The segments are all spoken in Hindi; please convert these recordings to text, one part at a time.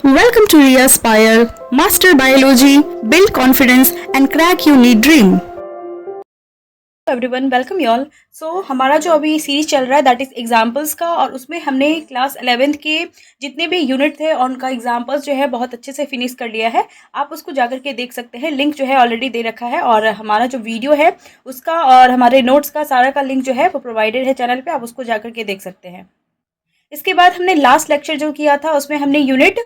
Welcome to Reaspire, Master Biology, Build Confidence and Crack Your Need Dream. Everyone welcome you all. हमारा जो अभी सीरीज चल रहा है दैट इज़ एग्जांपल्स का, और उसमें हमने क्लास 11th के जितने भी यूनिट थे उनका एग्जांपल्स जो है बहुत अच्छे से फिनिश कर लिया है। आप उसको जाकर के देख सकते हैं, लिंक जो है ऑलरेडी दे रखा है, और हमारा जो वीडियो है उसका और हमारे नोट्स का सारा का लिंक जो है वो प्रोवाइडेड है चैनल पे, आप उसको जाकर के देख सकते हैं। इसके बाद हमने लास्ट लेक्चर जो किया था उसमें हमने यूनिट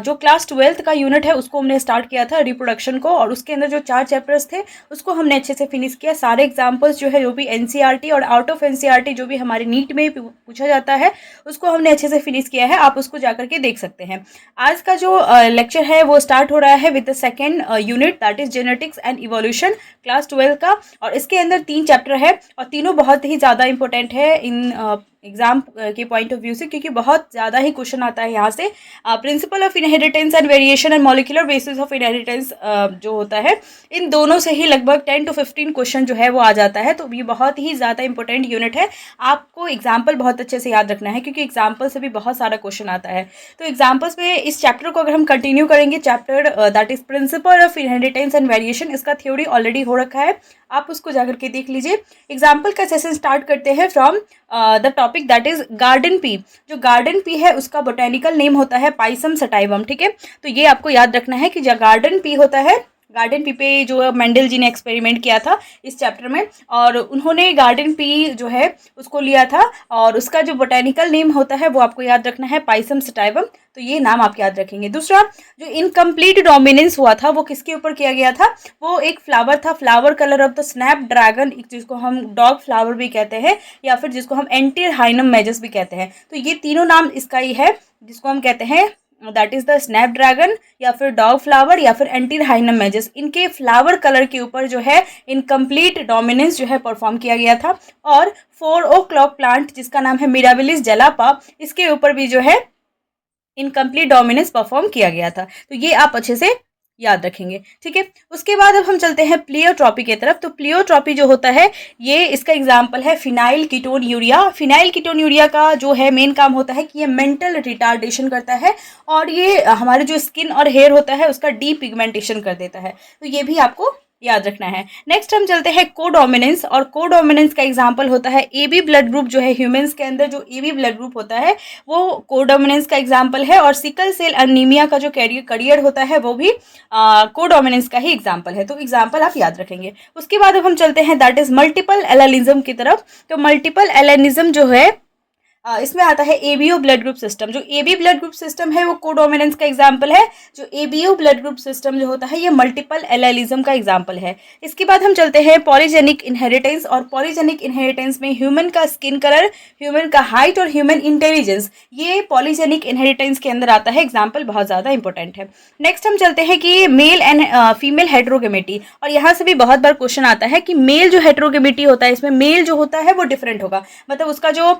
जो क्लास 12th का यूनिट है उसको हमने स्टार्ट किया था रिप्रोडक्शन को, और उसके अंदर जो 4 चैप्टर्स थे उसको हमने अच्छे से फिनिश किया। सारे एग्जांपल्स जो है जो भी एनसीईआरटी और आउट ऑफ एनसीईआरटी जो भी हमारे नीट में पूछा जाता है उसको हमने अच्छे से फिनिश किया है, आप उसको जाकर के देख सकते हैं। आज का जो लेक्चर है वो स्टार्ट हो रहा है with the second unit that is genetics and evolution class 12 का, और इसके अंदर 3 चैप्टर है और तीनों बहुत ही ज़्यादा इंपॉर्टेंट है इन एग्जाम के पॉइंट ऑफ व्यू से, क्योंकि बहुत ज़्यादा ही क्वेश्चन आता है यहाँ से। Principle of inheritance and variation and molecular basis of inheritance जो होता है, इन दोनों से ही लगभग 10 to 15 क्वेश्चन जो है वो आ जाता है। तो ये बहुत ही ज़्यादा इंपॉर्टेंट यूनिट है, आपको एग्जाम्पल बहुत अच्छे से याद रखना है क्योंकि एग्जाम्पल से भी बहुत सारा क्वेश्चन आता है। तो एग्जाम्पल्स में इस चैप्टर को अगर हम कंटिन्यू करेंगे, chapter that is principle of inheritance and variation, इसका थ्योरी ऑलरेडी हो रखा है, आप उसको जाकर के देख लीजिए। एग्जाम्पल का सेशन स्टार्ट करते हैं from the topic that is garden pea. जो गार्डन पी है उसका बोटेनिकल नेम होता है पाइसम सटाइवम, ठीक है। तो ये आपको याद रखना है कि जो गार्डन पी होता है, गार्डन पी पे जो मेंडल जी ने एक्सपेरिमेंट किया था इस चैप्टर में, और उन्होंने गार्डन पी जो है उसको लिया था, और उसका जो बोटेनिकल नेम होता है वो आपको याद रखना है पाइसम सटाइवम। तो ये नाम आप याद रखेंगे। दूसरा, जो इनकम्प्लीट डोमिनेंस हुआ था वो किसके ऊपर किया गया था, वो एक फ्लावर था, flower colour of the snap dragon, जिसको हम डॉग फ्लावर भी कहते हैं या फिर जिसको हम एंटीहाइनम मेजस भी कहते हैं। तो ये तीनों नाम इसका ही है, जिसको हम कहते हैं that is the snap dragon या फिर डॉग फ्लावर या फिर एंटीहाइनम मेजस। इनके फ्लावर कलर के ऊपर जो है इनकम्प्लीट डोमिनेंस जो है परफॉर्म किया गया था। और 4 o'clock प्लांट जिसका नाम है मिराबिलिस जलापा, इसके ऊपर भी जो है इनकम्प्लीट डोमिनेंस परफॉर्म किया गया था। तो ये आप अच्छे से याद रखेंगे, ठीक है। उसके बाद अब हम चलते हैं प्लियोट्रॉपी की तरफ। तो प्लियोट्रॉपी जो होता है ये इसका एग्जाम्पल है phenyl ketone urea. Phenyl ketone urea का जो है मेन काम होता है कि ये मेंटल रिटार्डेशन करता है, और ये हमारे जो स्किन और हेयर होता है उसका डीपिगमेंटेशन कर देता है। तो ये भी आपको याद रखना है। नेक्स्ट हम चलते हैं कोडोमिनेंस, और कोडोमिनेंस का एग्जांपल होता है एबी ब्लड ग्रुप। जो है ह्यूमंस के अंदर जो एबी ब्लड ग्रुप होता है वो कोडोमिनेंस का एग्जांपल है, और सिकल सेल अनीमिया का जो करियर होता है वो भी कोडोमिनेंस का ही एग्जांपल है। तो एग्जांपल आप याद रखेंगे। उसके बाद अब हम चलते हैं दैट इज मल्टीपल एलेनिज्म की तरफ। तो मल्टीपल एलेनिज्म जो है इसमें आता है एबीओ ब्लड ग्रुप सिस्टम। जो एबी ब्लड ग्रुप सिस्टम है वो कोडोमिनेंस का एग्जांपल है। जो एबीओ ब्लड ग्रुप सिस्टम जो होता है ये मल्टीपल एलेलिज्म का एग्जांपल है। इसके बाद हम चलते हैं पॉलीजेनिक इनहेरिटेंस, और पॉलीजेनिक इनहेरिटेंस में ह्यूमन का स्किन कलर, ह्यूमन का हाइट और ह्यूमन इंटेलिजेंस, ये पॉलीजेनिक इनहेरिटेंस के अंदर आता है। एग्जाम्पल बहुत ज़्यादा इंपॉर्टेंट है। नेक्स्ट हम चलते हैं कि मेल एंड फीमेल हेट्रोगेमिटी, और यहाँ से भी बहुत बार क्वेश्चन आता है कि मेल जो हेट्रोगेमिटी होता है इसमें मेल जो होता है वो डिफरेंट होगा, मतलब उसका जो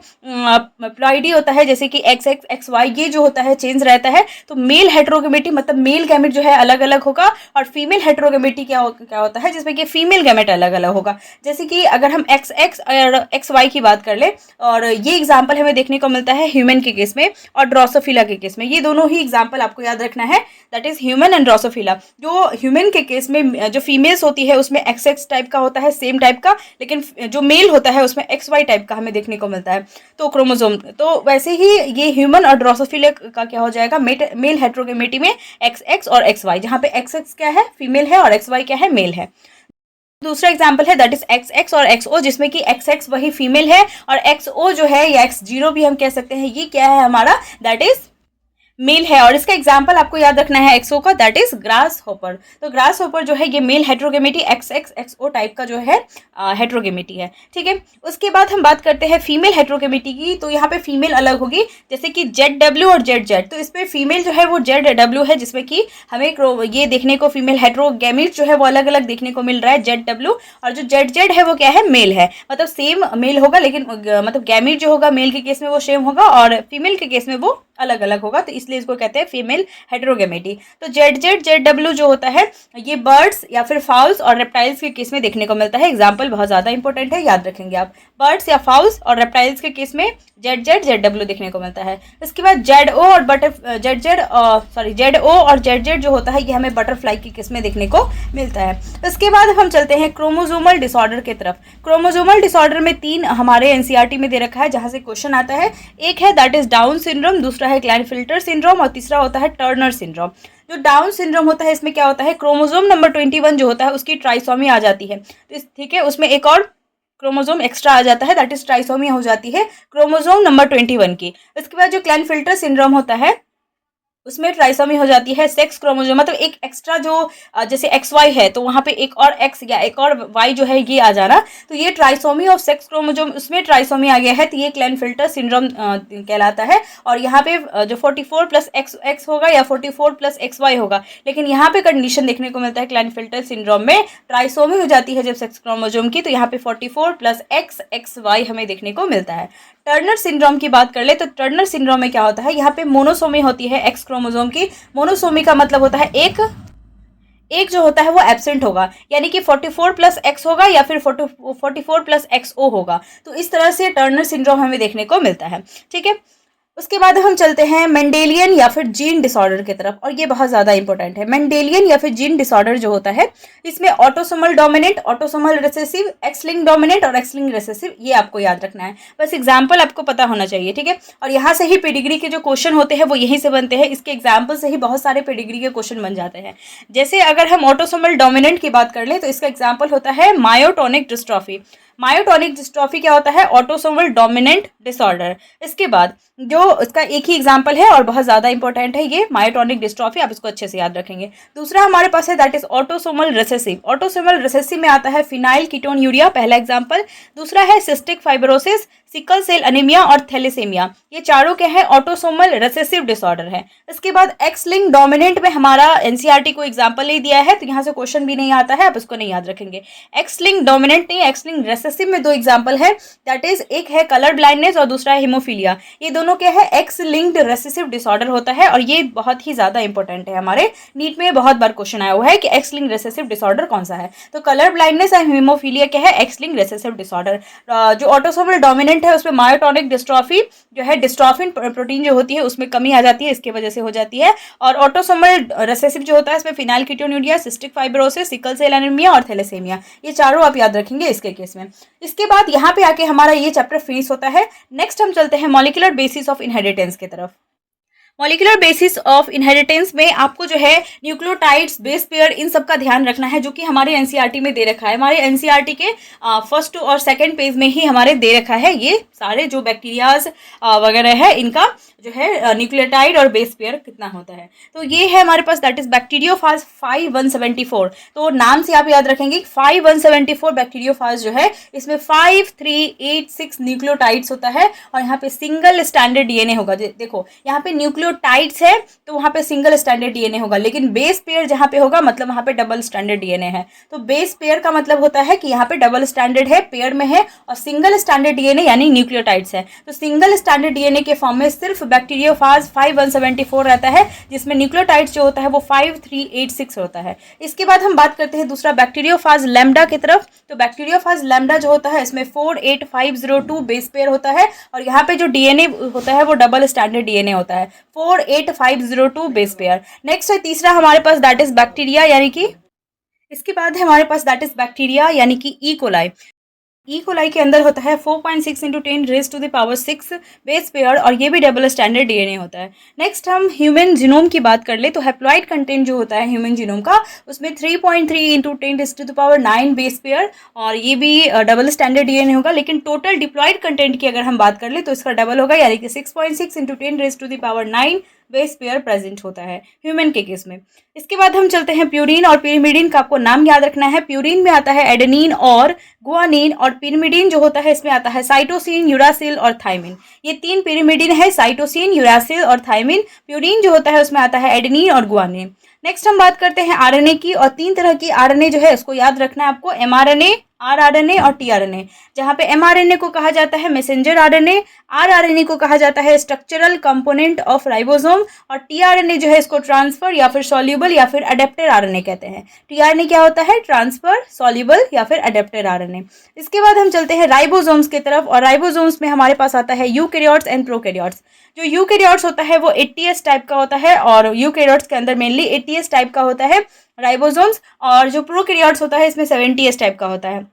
प्लॉइडी होता है जैसे कि एक्स एक्स एक्स वाई ये जो होता है चेंज रहता है। तो मेल हेट्रोगेमेटी मतलब मेल गैमेट जो है अलग अलग होगा, और फीमेल हेट्रोगेमेटी क्या होता है जिसमें कि फीमेल गैमेट अलग अलग होगा। जैसे कि अगर हम एक्स एक्स और एक्स वाई की बात कर ले, और ये एग्जाम्पल हमें देखने को मिलता है ह्यूमन के केस में और ड्रोसोफिला के केस में। ये दोनों ही एग्जाम्पल आपको याद रखना है, that is human and Drosophila. जो ह्यूमन के केस में जो फीमेल्स होती है उसमें एक्स एक्स टाइप का होता है सेम टाइप का, लेकिन जो मेल होता है उसमें एक्स वाई टाइप का हमें देखने को मिलता है, तो क्रोमोसोम। तो वैसे ही ये ह्यूमन और ड्रोसोफिला का क्या हो जाएगा, मेल हेट्रोगेमेटी में एक्स एक्स और एक्स वाई, जहाँ पे एक्स एक्स क्या है फीमेल है और एक्स वाई क्या है मेल है। दूसरा एग्जाम्पल है दैट इज एक्स एक्स और एक्स ओ, जिसमें कि एक्स एक्स वही फीमेल है और एक्स ओ जो है या एक्स जीरो भी हम कह सकते हैं, ये क्या है हमारा दैट इज मेल है। और इसका एग्जाम्पल आपको याद रखना है एक्सओ का, दैट इज ग्रास होपर। तो ग्रास होपर जो है ये मेल हेट्रोगेमेटी एक्स एक्स एक्स ओ टाइप का जो है हेट्रोगेमेटी है, ठीक है। उसके बाद हम बात करते हैं फीमेल हेट्रोगेमेटी की। तो यहाँ पे फीमेल अलग होगी, जैसे कि जेड डब्ल्यू और जेड जेड। तो इसमें फीमेल जो है वो जेड डब्ल्यू है, जिसमें कि हमें ये देखने को फीमेल हेट्रोगेमेट जो है वो अलग अलग देखने को मिल रहा है जेड डब्ल्यू, और जो जेड जेड है वो क्या है मेल है, मतलब सेम मेल होगा, लेकिन मतलब गैमेट जो होगा मेल के केस में वो सेम होगा और फीमेल के केस में वो अलग अलग होगा, तो इसलिए इसको कहते हैं फीमेल हेटेरोगेमेटी। तो ZZ जो होता है ये बर्ड्स या फिर फाउल्स और रेप्टाइल्स के केस में देखने को मिलता है। एग्जाम्पल बहुत ज़्यादा इंपॉर्टेंट है, याद रखेंगे आप। बर्ड्स या फाउल्स और रेप्टाइल्स के केस में ZZ देखने को मिलता है। इसके बाद ZO और ZZ जो होता है ये हमें बटरफ्लाई के केस में देखने को मिलता है। इसके बाद हम चलते हैं क्रोमोसोमल डिसऑर्डर की तरफ। क्रोमोसोमल डिसऑर्डर में 3 हमारे एनसीईआरटी में दे रखा है जहां से क्वेश्चन आता है। एक है दैट इज डाउन सिंड्रोम, दूसरा है क्लाइनफिल्टर सिंड्रोम और तीसरा होता है टर्नर सिंड्रोम। जो डाउन सिंड्रोम होता है इसमें क्या होता है, क्रोमोसोम नंबर 21 जो होता है उसकी ट्राइसोमी आ जाती है, तो ठीक है, उसमें एक और क्रोमोसोम एक्स्ट्रा आ जाता है, दैट इज ट्राइसोमी हो जाती है क्रोमोसोम नंबर 21 की। इसके बाद जो क्लाइनफिल्टर सिंड्रोम होता है उसमें ट्राइसोमी हो जाती है सेक्स क्रोमोसोम, मतलब एक एक्स्ट्रा जो जैसे XY है तो वहाँ पे एक और X या एक और Y जो है ये आ जाना, तो ये ट्राइसोमी ऑफ सेक्स क्रोमोसोम, उसमें ट्राइसोमी आ गया है तो ये क्लाइनफिल्टर सिंड्रोम कहलाता है। और यहाँ पे जो 44 प्लस X होगा या 44 प्लस XY होगा, लेकिन यहाँ पे कंडीशन देखने को मिलता है क्लाइनफिल्टर सिंड्रोम में ट्राइसोमी हो जाती है जब सेक्स क्रोमोसोम की, तो यहाँ पे 44 प्लस XY हमें देखने को मिलता है। टर्नर सिंड्रोम की बात कर ले तो टर्नर सिंड्रोम में क्या होता है, यहाँ पे मोनोसोमी होती है एक्स क्रोमोसोम की। मोनोसोमी का मतलब होता है एक जो होता है वो एब्सेंट होगा, यानी कि 44 प्लस X होगा या फिर 44 प्लस XO होगा, तो इस तरह से टर्नर सिंड्रोम हमें देखने को मिलता है। ठीक है, उसके बाद हम चलते हैं मेंडेलियन या फिर जीन डिसऑर्डर की तरफ, और ये बहुत ज़्यादा इंपॉर्टेंट है। मेंडेलियन या फिर जीन डिसऑर्डर जो होता है इसमें autosomal dominant, autosomal recessive, x linked dominant और एक्स लिंक्ड रिसेसिव, ये आपको याद रखना है, बस एग्जाम्पल आपको पता होना चाहिए। ठीक है, और यहाँ से ही पेडिग्री के जो क्वेश्चन होते हैं वो यहीं से बनते हैं, इसके एग्जाम्पल से ही बहुत सारे पेडिग्री के क्वेश्चन बन जाते हैं। जैसे अगर हम ऑटोसोमल डोमिनेंट की बात कर ले तो इसका एग्जाम्पल होता है मायोटोनिक डिस्ट्रॉफी। मायोटोनिक डिस्ट्रॉफी क्या होता है, ऑटोसोमल डोमिनेंट डिसऑर्डर। इसके बाद जो इसका एक ही एग्जांपल है और बहुत ज़्यादा इंपॉर्टेंट है ये मायोटोनिक डिस्ट्रॉफी, आप इसको अच्छे से याद रखेंगे। दूसरा हमारे पास है that is autosomal recessive. Autosomal recessive में आता है फिनाइल कीटोन्यूरिया, पहला एग्जांपल। दूसरा है cystic fibrosis, sickle cell anaemia और थैलेसीमिया, ये चारों क्या है, ऑटोसोमल रिसेसिव डिसऑर्डर है। इसके बाद एक्स लिंक डोमिनेंट में हमारा एनसीईआरटी को एग्जांपल नहीं दिया है तो यहाँ से क्वेश्चन भी नहीं आता है, आप इसको नहीं याद रखेंगे। एक्स लिंक डोमिनेंट नहीं, एक्स लिंक रिसेसिव में 2 एग्जांपल है, दैट इज एक है कलर ब्लाइंडनेस और दूसरा है हिमोफीलिया। ये दोनों क्या है, एक्स लिंक्ड रिसेसिव डिसऑर्डर होता है और ये बहुत ही ज्यादा इंपॉर्टेंट है। हमारे नीट में बहुत बार क्वेश्चन आया हुआ है कि एक्स लिंक्ड रिसेसिव डिसऑर्डर कौन सा है, तो कलर ब्लाइंडनेस और हिमोफीलिया क्या है, एक्स लिंक्ड रिसेसिव डिसऑर्डर। जो ऑटोसोमल डोमिनेंट है उसमें मायोटोनिक डिस्ट्रॉफी जो है, डिस्ट्रॉफिन प्रोटीन जो होती है उसमें कमी आ जाती है, इसके वजह से हो जाती है। और ऑटोसोमल रिसेसिव जो होता है इसमें phenylketonuria, cystic fibrosis, sickle cell anaemia और थैलेसीमिया, ये चारों आप याद रखेंगे इसके केस में। इसके बाद यहाँ पे आके हमारा ये चैप्टर फिनिश होता है। नेक्स्ट हम चलते हैं मॉलिक्यूलर बेसिस ऑफ इनहेरिटेंस की तरफ। मॉलिक्यूलर बेसिस ऑफ इनहेरिटेंस में आपको जो है न्यूक्लियोटाइड्स, बेस पेयर, इन सब का ध्यान रखना है जो कि हमारे एनसीईआरटी में दे रखा है। हमारे एनसीईआरटी के फर्स्ट और सेकंड पेज में ही हमारे दे रखा है ये सारे जो बैक्टीरियाज वगैरह है इनका जो है न्यूक्लियोटाइड और बेस पेयर कितना होता है। तो ये है हमारे पास दैट इज बैक्टीरियोफाज 5174। तो नाम से आप याद रखेंगे 5174 बैक्टीरियोफाज जो है इसमें 5386 न्यूक्लियोटाइड्स होता है और यहाँ पे सिंगल स्टैंडर्ड डीएनए होगा। देखो यहाँ पे न्यूक्लियोटाइड्स है तो वहाँ पे सिंगल स्टैंडर्ड डीएनए होगा, लेकिन बेस पेयर जहाँ पे होगा मतलब वहाँ पे डबल स्टैंडर्ड डीएनए है। तो बेस पेयर का मतलब होता है कि यहाँ पे डबल स्टैंडर्ड है, पेयर में है, और सिंगल स्टैंडर्ड डीएनए यानी न्यूक्लियोटाइड्स है। तो सिंगल स्टैंडर्ड डीएनए के फॉर्म में सिर्फ बैक्टीरियोफाज 5174 रहता है, जिसमें न्यूक्लियोटाइड्स जो होता है वो 5386 होता है। इसके बाद हम बात करते हैं दूसरा बैक्टीरियोफाज लैम्डा की तरफ। तो बैक्टीरियोफाज लैम्डा जो होता है इसमें 48502 बेस पेयर होता है और यहाँ पे जो डीएनए होता है वो डबल स्टैंडर्ड डीएनए होता है, 48502 बेस पेयर। नेक्स्ट है तीसरा हमारे पास दैट इज बैक्टीरिया यानी कि इसके बाद है हमारे पास दैट इज बैक्टीरिया यानी कि ई कोलाई। ई कोलाई के अंदर होता है 4.6 × 10⁻⁶ बेस पेयर और ये भी डबल स्टैंडर्ड डीएनए होता है। नेक्स्ट हम ह्यूमन जीनोम की बात कर ले तो हैप्लॉइड कंटेंट जो होता है ह्यूमन जीनोम का उसमें 3.3 × 10⁻9 बेस पेयर और ये भी डबल स्टैंडर्ड डीएनए होगा। लेकिन टोटल डिप्लॉइड कंटेंट की अगर हम बात कर ले तो इसका डबल होगा यानी कि 6.6 × 10⁻9 बेस पेयर प्रेजेंट होता है ह्यूमन के केस में। इसके बाद हम चलते हैं प्यूरिन और पिरिमिडिन का आपको नाम याद रखना है। प्यूरिन में आता है एडेनिन और गुआनिन और पिरिमिडिन जो होता है इसमें आता है साइटोसिन, यूरासिल और थाइमिन। ये 3 पिरिमिडिन है, साइटोसिन, यूरासिल और थाइमिन। प्यूरिन जो होता है उसमें आता है एडेनिन और गुआनिन। नेक्स्ट हम बात करते हैं आरएनए की और 3 तरह की आरएनए जो है उसको याद रखना है आपको, एमआरएनए, rRNA और tRNA, जहाँ पे mRNA को कहा जाता है मैसेंजर RNA, rRNA को कहा जाता है स्ट्रक्चरल कंपोनेंट ऑफ राइबोसोम, और tRNA जो है इसको ट्रांसफर या फिर सॉल्यूबल या फिर अडेप्टर RNA कहते हैं। tRNA क्या होता है? ट्रांसफर, सॉल्यूबल या फिर अडेप्टर RNA। इसके बाद हम चलते हैं राइबोसोम्स की तरफ, और राइबोसोम्स में हमारे पास आता है यूकैरियोट्स एंड प्रोकैरियोट्स। जो यूकैरियोट्स होता है वो ATS टाइप का होता है, और यूकैरियोट्स के अंदर मेनली ATS टाइप का होता है राइबोसोम्स, और जो प्रोकैरियोट्स होता है इसमें 70S टाइप का होता है।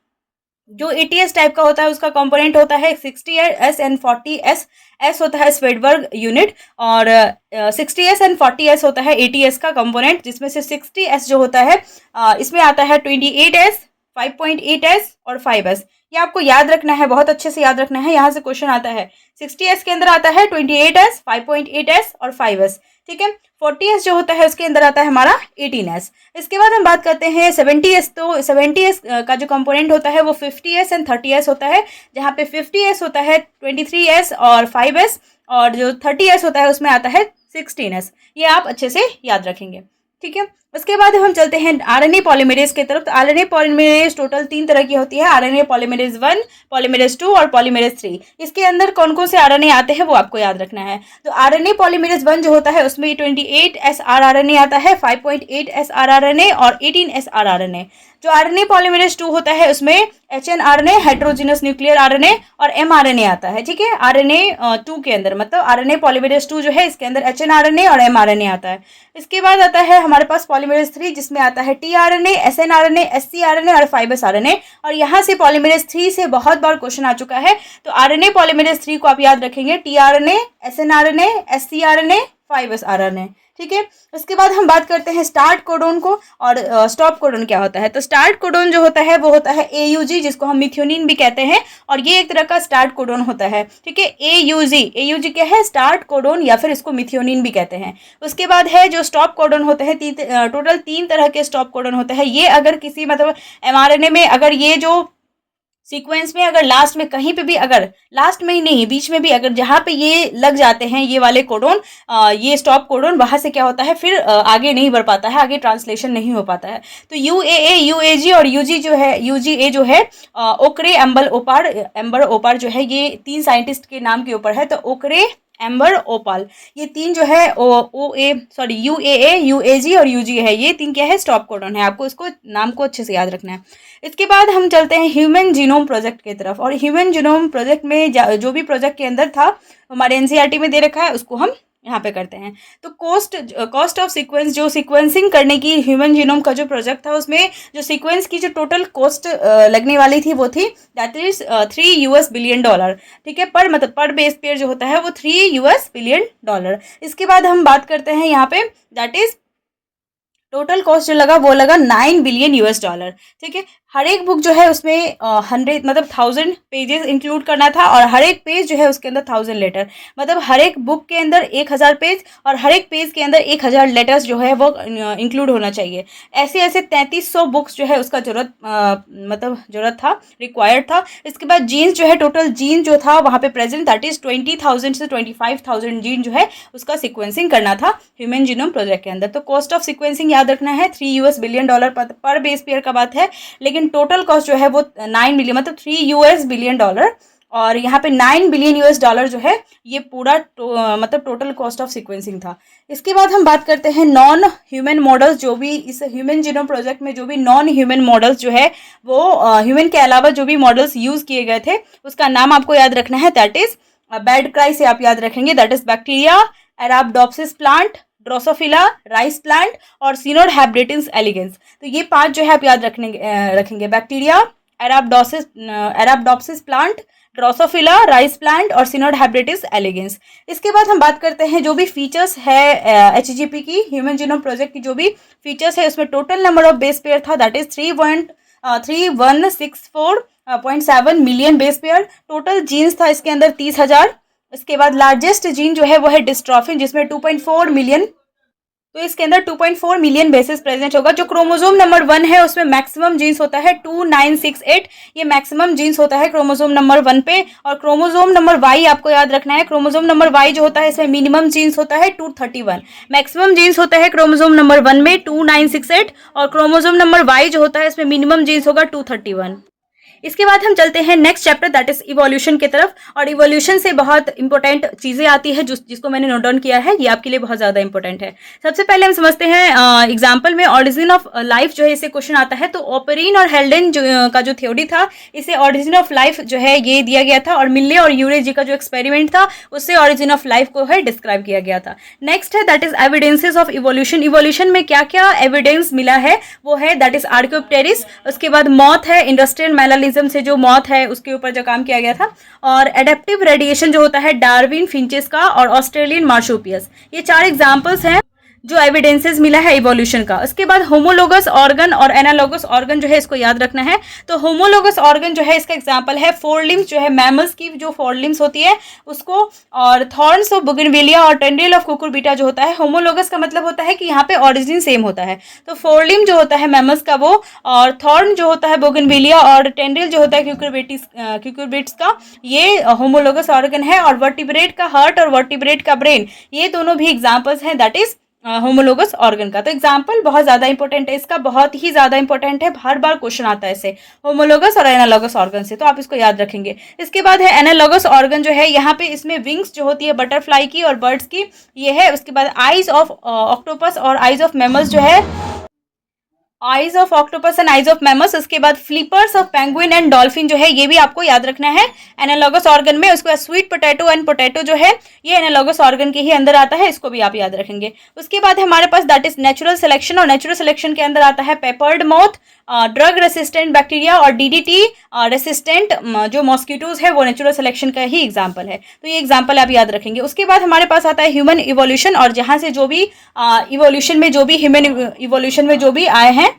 जो ATS टाइप का होता है उसका कंपोनेंट होता है 60S एंड 40S। S होता है स्वेडबर्ग यूनिट, और 60S एंड 40S होता है ATS का कंपोनेंट, जिसमें से 60S जो होता है इसमें आता है 28S, 5.8S और 5S। ये आपको याद रखना है, बहुत अच्छे से याद रखना है, यहाँ से क्वेश्चन आता है। 60S के अंदर आता है 28S, 5.8S और 5S, ठीक है। 40S जो होता है उसके अंदर आता है हमारा 18S। इसके बाद हम बात करते हैं 70S। तो 70S का जो कंपोनेंट होता है वो 50S एंड 30S होता है, जहाँ पे 50S होता है 23S और 5S, और जो 30S होता है उसमें आता है 16S। ये आप अच्छे से याद रखेंगे, ठीक है। उसके बाद हम चलते हैं RNA पॉलीमरेज की तरफ। तो RNA पॉलीमरेज टोटल 3 तरह की होती है, RNA पॉलीमरेज 1, पॉलीमरेज 2 और पॉलीमरेज 3। इसके अंदर कौन कौन से RNA आते हैं वो आपको याद रखना है। तो RNA पॉलीमरेज 1 जो होता है उसमें 28S rRNA आता है, 5.8S rRNA और 18S rRNA। जो RNA पॉलीमरेज 2 होता है उसमें HNRNA, हेट्रोजीनस न्यूक्लियर RNA और mRNA आता है, ठीक है। RNA 2 के अंदर, मतलब RNA पॉलीमरेज 2 जो है इसके अंदर HNRNA और mRNA आता है। इसके बाद आता है हमारे पास पॉलीमरेज 3, जिसमें आता है tRNA, SNRNA, scRNA और 5S RNA। और यहाँ से पॉलीमरेज 3 से बहुत बार क्वेश्चन आ चुका है, तो RNA पॉलीमरेज 3 को आप याद रखेंगे, tRNA, SNRNA, scRNA, 5S RNA, ठीक है। उसके बाद हम बात करते हैं स्टार्ट कोडोन को, और स्टॉप कोडोन क्या होता है। तो स्टार्ट कोडोन जो होता है वो होता है AUG, जिसको हम मिथ्योनिन भी कहते हैं, और ये एक तरह का स्टार्ट कोडोन होता है, ठीक है। AUG क्या है? स्टार्ट कोडोन, या फिर इसको मिथ्योनिन भी कहते हैं। उसके बाद है जो स्टॉप कोडोन होते हैं, टोटल 3 तरह के स्टॉप कोडोन होते हैं। ये अगर किसी मतलब mRNA में अगर ये जो सीक्वेंस में अगर लास्ट में कहीं पे भी, अगर लास्ट में ही नहीं बीच में भी, अगर जहाँ पे ये लग जाते हैं ये वाले कोडोन, ये स्टॉप कोडोन, वहाँ से क्या होता है फिर आगे नहीं बढ़ पाता है, आगे ट्रांसलेशन नहीं हो पाता है। तो UAA, UAG और UG जो है, UGA जो है ओकरे, एम्बर ओपार जो है, ये 3 साइंटिस्ट के नाम के ऊपर है। तो ओकरे, एम्बर, ओपाल, ये 3 जो है UAA, UAG और UG है, ये 3 क्या है? स्टॉप कोडन है। आपको इसको नाम को अच्छे से याद रखना है। इसके बाद हम चलते हैं ह्यूमन जीनोम प्रोजेक्ट की तरफ, और ह्यूमन जीनोम प्रोजेक्ट में जो भी प्रोजेक्ट के अंदर था हमारे NCERT में दे रखा है, उसको हम यहाँ पे करते हैं। तो कॉस्ट ऑफ सीक्वेंस, जो सीक्वेंसिंग करने की ह्यूमन जीनोम का जो प्रोजेक्ट था, उसमें जो सीक्वेंस की जो टोटल कॉस्ट लगने वाली थी वो थी दैट इज $3 बिलियन, ठीक है। पर बेस पेयर जो होता है वो $3 बिलियन। इसके बाद हम बात करते हैं यहाँ पे दैट इज टोटल कॉस्ट जो लगा वो लगा $9 बिलियन, ठीक है। हर एक बुक जो है उसमें 1000 पेजेस इंक्लूड करना था, और हर एक पेज जो है उसके अंदर 1000 लेटर, मतलब हर एक बुक के अंदर 1000 पेज और हर एक पेज के अंदर 1000 लेटर्स जो है वो इंक्लूड होना चाहिए। ऐसे 3300 बुक्स जो है उसका जरूरत था, रिक्वायर्ड था। इसके बाद जीन्स जो है, टोटल जीन जो था वहाँ पे प्रेजेंट, दैट इज 20,000 से 25,000 जीन जो है उसका सिक्वेंसिंग करना था ह्यूमन जीनोम प्रोजेक्ट के अंदर। तो कॉस्ट ऑफ सिक्वेंसिंग याद रखना है, $3 बिलियन पर बेस पेयर का बात है, लेकिन टोटल कॉस्ट जो है वो 9 बिलियन, मतलब $3 बिलियन, और यहाँ पे $9 बिलियन जो है ये पूरा मतलब टोटल कॉस्ट ऑफ सीक्वेंसिंग था। इसके बाद हम बात करते हैं नॉन ह्यूमन मॉडल्स, जो भी इस ह्यूमन जीनोम प्रोजेक्ट में जो भी नॉन ह्यूमन मॉडल्स जो है वो ह्यूमन के अलावा जो भी मॉडल्स यूज किए गए थे उसका नाम आपको याद रखना है, दैट इज बैड क्राई से आप याद रखेंगे, that is bacteria, Arabidopsis plant, Drosophila, rice plant और सिनोडहेब्रेटिस एलिगेंस। तो ये 5 जो है आप याद रखेंगे, bacteria, Arabidopsis plant, Drosophila, rice plant और सिनोडहेब्रेटिस एलिगेंस। इसके बाद हम बात करते हैं जो भी फीचर्स है HGP की, ह्यूमन जीनोम प्रोजेक्ट की जो भी फीचर्स है, उसमें total number of base pair था that is 3164.7 million base pair. Total genes था इसके अंदर 30,000। इसके बाद लार्जेस्ट जीन जो है वो है डिस्ट्रॉफिन, जिसमें 2.4 मिलियन, तो इसके अंदर 2.4 मिलियन बेसिस प्रेजेंट होगा। जो क्रोमोसोम नंबर 1 है उसमें मैक्सिमम जीन्स होता है 2968, ये मैक्सिमम जीन्स होता है क्रोमोसोम नंबर 1 पे। और क्रोमोसोम नंबर Y आपको याद रखना है, क्रोमोसोम नंबर Y जो होता है इसमें मिनिमम जीन्स होता है 231, मैक्सिमम जीन्स होता है क्रोमोसोम नंबर 1 में 2968, और क्रोमोसोम नंबर Y जो होता है इसमें मिनिमम जीन्स होगा 231। इसके बाद हम चलते हैं next chapter that is evolution की तरफ। और इवोल्यूशन से बहुत इंपॉर्टेंट चीजें आती है जिसको मैंने नोट डाउन किया है, ये आपके लिए बहुत ज्यादा इंपॉर्टेंट है। सबसे पहले हम समझते हैं एग्जाम्पल में ऑरिजिन ऑफ लाइफ जो है इससे क्वेश्चन आता है। तो ओपरिन और हेल्डन का जो थ्योरी था, इसे ऑरिजिन ऑफ लाइफ जो है ये दिया गया था, और मिल्ले और यूरे जी का जो एक्सपेरिमेंट था उससे ऑरिजिन ऑफ लाइफ को है डिस्क्राइब किया गया था। नेक्स्ट है that is evidences of evolution. Evolution में क्या क्या एविडेंस मिला है वो है दैट इज आर्कियोप्टेरिस। उसके बाद मॉथ है, इंडस्ट्रियल मैलालिज्म से जो मॉथ है उसके ऊपर जो काम किया गया था, और एडेप्टिव रेडिएशन जो होता है डार्विन फिंचेस का, और ऑस्ट्रेलियन मार्शोपियस। ये 4 एग्जाम्पल्स हैं जो एविडेंसेस मिला है इवोल्यूशन का। उसके बाद होमोलोगस ऑर्गन और एनालोगस ऑर्गन जो है इसको याद रखना है। तो होमोलोगस ऑर्गन जो है इसका एग्जांपल है फोर लिम्स जो है मैमल्स की जो फोर लिम्स होती है उसको, और थॉर्न्स ऑफ बोगनविलिया और टेंड्रिल ऑफ कुकुरबिटा जो होता है। होमोलोगस का मतलब होता है कि यहाँ पे ऑरिजिन सेम होता है। तो फोर लिम जो होता है मैमल्स का वो, और थॉर्न जो होता है बोगनविलिया, और टेंड्रिल जो होता है क्यूकुरबिट्स का, ये होमोलोगस ऑर्गन है। और वर्टिब्रेट का हार्ट और वर्टिब्रेट का ब्रेन, ये दोनों भी एग्जाम्पल्स हैं दैट इज होमोलोगस ऑर्गन का। तो एग्जाम्पल बहुत ज्यादा इंपॉर्टेंट है, इसका बहुत ही ज्यादा इंपॉर्टेंट है, हर बार क्वेश्चन आता है इससे होमोलोगस और एनालोगस ऑर्गन से, तो आप इसको याद रखेंगे। इसके बाद है एनालोगस ऑर्गन जो है, यहाँ पे इसमें विंग्स जो होती है बटरफ्लाई की और बर्ड्स की ये है। उसके बाद आईज ऑफ ऑक्टोपस और आईज ऑफ मैमल्स जो है, eyes of octopus and eyes of mammals. उसके बाद flippers of penguin and dolphin जो है ये भी आपको याद रखना है एनालॉगस ऑर्गन में। उसके बाद स्वीट पोटैटो एंड पोटैटो जो है ये एनालॉगस ऑर्गन के ही अंदर आता है, इसको भी आप याद रखेंगे। उसके बाद हमारे पास दैट इज नेचुरल सिलेक्शन, और नेचुरल सिलेक्शन के अंदर आता है peppered moth, drug resistant bacteria और डीडीटी रेसिस्टेंट जो मॉस्किटोज है वो नेचुरल सिलेक्शन का ही एग्जाम्पल है। तो ये एग्जाम्पल आप याद रखेंगे। उसके बाद हमारे पास आता है ह्यूमन इवोल्यूशन, और जहां से जो भी इवोल्यूशन में जो भी ह्यूमन इवोल्यूशन में जो भी आए हैं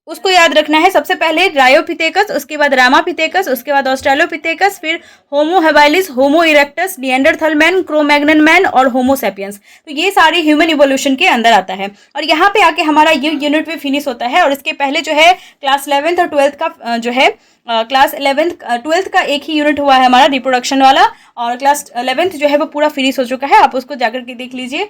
उसको याद रखना है। सबसे पहले रायोपिथेकस, उसके बाद रामापिथेकस, उसके बाद ऑस्ट्रेलोपिथेकस, फिर Homo habilis, Homo erectus, Neanderthal man, Cro-Magnon man और होमो सैपियंस। तो ये सारी ह्यूमन इवोल्यूशन के अंदर आता है। और यहाँ पे आके हमारा ये यूनिट भी फिनिश होता है। और इसके पहले जो है क्लास 11th और 12th का जो है क्लास 11th 12th का एक ही यूनिट हुआ है हमारा रिप्रोडक्शन वाला, और क्लास 11th जो है वो पूरा फिनिश हो चुका है। आप उसको जाकर के देख लीजिए।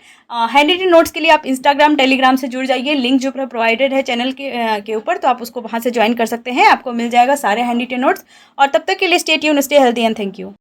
हैंड रिटन नोट्स के लिए आप इंस्टाग्राम टेलीग्राम से जुड़ जाइए, लिंक जो प्रोवाइडेड है चैनल के ऊपर, तो आप उसको वहाँ से ज्वाइन कर सकते हैं, आपको मिल जाएगा सारे हैंड रिटन नोट्स। और तब तक के लिए stay tune, stay healthy and thank you.